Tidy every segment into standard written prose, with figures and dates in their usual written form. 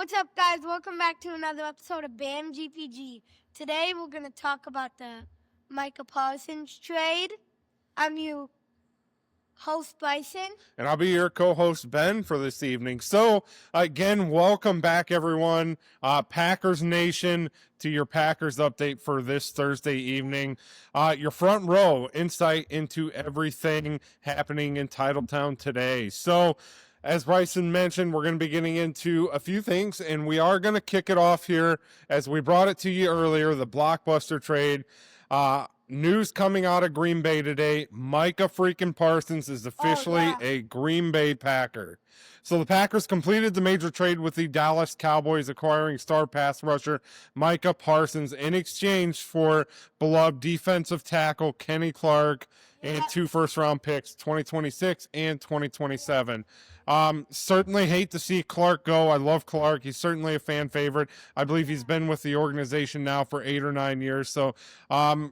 What's up, guys? Welcome back to another episode of BAM GPG. Today, we're going to talk about the Micah Parsons trade. I'm your host, Bryson. And I'll be your co-host, Ben, for this evening. So, again, welcome back, everyone. Packers Nation, to your Packers update for this Thursday evening. Your front row insight into everything happening in Titletown today. So, as Bryson mentioned, we're going to be getting into a few things, and we are going to kick it off here as we brought it to you earlier, the blockbuster trade. News coming out of Green Bay today, Micah freaking Parsons is officially a Green Bay Packer. So the Packers completed the major trade with the Dallas Cowboys, acquiring star pass rusher Micah Parsons in exchange for beloved defensive tackle Kenny Clark and 2 first-round picks, 2026 and 2027. Certainly hate to see Clark go. I love Clark. He's certainly a fan favorite. I believe he's been with the organization now for 8 or 9 years. So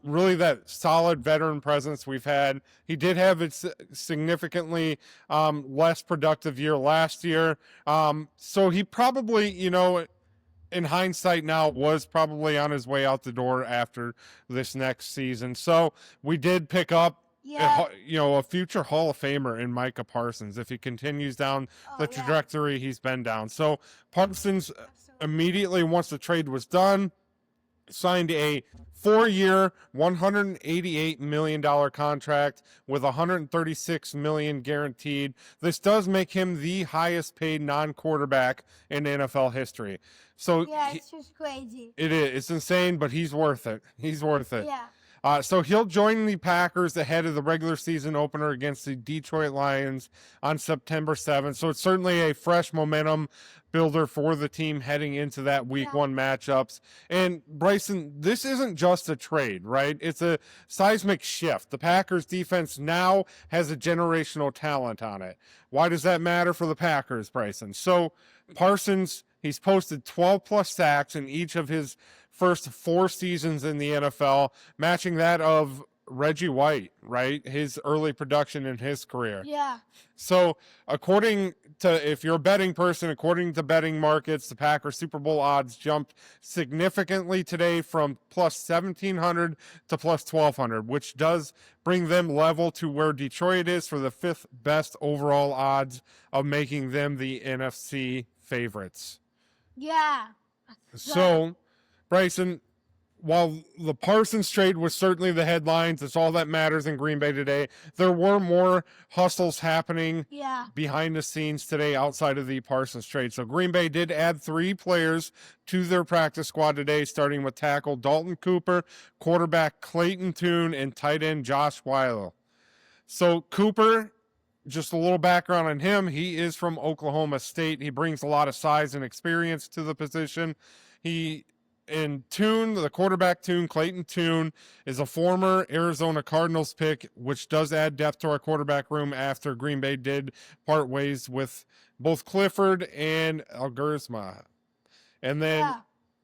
really that solid veteran presence we've had. He did have a significantly less productive year last year. So he probably, in hindsight now, was probably on his way out the door after this next season. So we did pick up a future Hall of Famer in Micah Parsons if he continues down the trajectory he's been down. So Parsons immediately, once the trade was done, signed a 4-year, $188 million contract with $136 million guaranteed. This does make him the highest paid non-quarterback in NFL history. So it's just crazy. It is. It's insane, but he's worth it. He's worth it. Yeah. So he'll join the Packers ahead of the regular season opener against the Detroit Lions on September 7th. So it's certainly a fresh momentum builder for the team heading into that week 1 matchups. And Bryson, this isn't just a trade, right? It's a seismic shift. The Packers defense now has a generational talent on it. Why does that matter for the Packers, Bryson? So Parsons, he's posted 12 plus sacks in each of his first 4 seasons in the NFL, matching that of Reggie White, right? His early production in his career. Yeah. So according to, if you're a betting person, according to betting markets, the Packers Super Bowl odds jumped significantly today from plus 1,700 to plus 1,200, which does bring them level to where Detroit is for the 5th best overall odds of making them the NFC favorites. Yeah. So, Bryson, while the Parsons trade was certainly the headlines, it's all that matters in Green Bay today, there were more hustles happening behind the scenes today outside of the Parsons trade. So Green Bay did add 3 players to their practice squad today, starting with tackle Dalton Cooper, quarterback Clayton Tune, and tight end Josh Weil. So Cooper, just a little background on him, he is from Oklahoma State. He brings a lot of size and experience to the position. And Tune, the quarterback Clayton Tune, is a former Arizona Cardinals pick, which does add depth to our quarterback room after Green Bay did part ways with both Clifford and Alguerzma. And then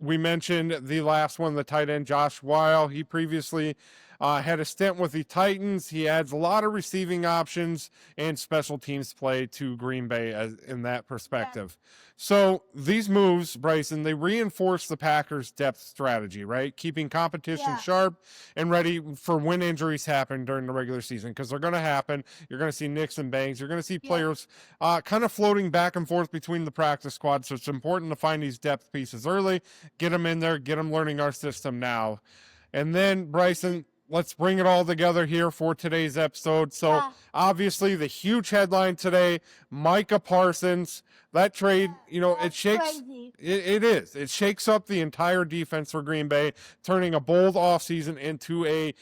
we mentioned the last one, the tight end Josh Weil. He previously had a stint with the Titans. He adds a lot of receiving options and special teams play to Green Bay in that perspective. So these moves, Bryson, they reinforce the Packers' depth strategy, right? Keeping competition sharp and ready for when injuries happen during the regular season, because they're going to happen. You're going to see nicks and bangs. You're going to see players kind of floating back and forth between the practice squad. So it's important to find these depth pieces early, get them in there, get them learning our system now. And then, Bryson, let's bring it all together here for today's episode. So obviously the huge headline today, Micah Parsons, that trade, it shakes, it is. It shakes up the entire defense for Green Bay, turning a bold offseason into a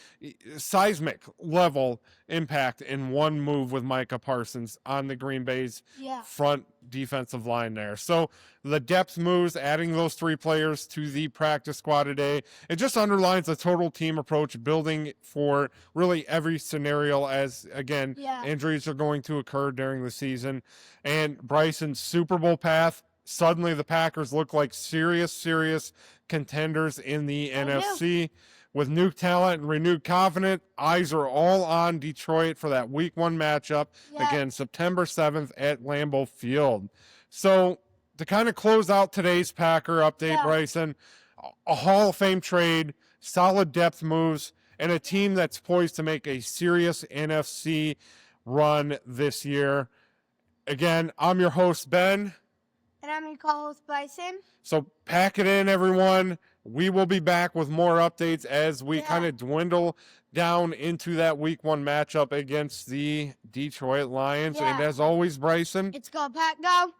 seismic level impact in one move with Micah Parsons on the Green Bay's front defensive line there. So the depth moves, adding those 3 players to the practice squad today, it just underlines the total team approach, building for really every scenario as, again, injuries are going to occur during the season. And Bryson's Super Bowl path, suddenly the Packers look like serious contenders in the NFC. With new talent and renewed confidence, eyes are all on Detroit for that week 1 matchup again, September 7th at Lambeau Field. So to kind of close out today's Packer update, Bryson, a Hall of Fame trade, solid depth moves, and a team that's poised to make a serious NFC run this year. Again, I'm your host, Ben. And I'm your co-host, Bryson. So pack it in, everyone. We will be back with more updates as we kind of dwindle down into that week 1 matchup against the Detroit Lions. And as always, Bryson, it's go, Pack, go.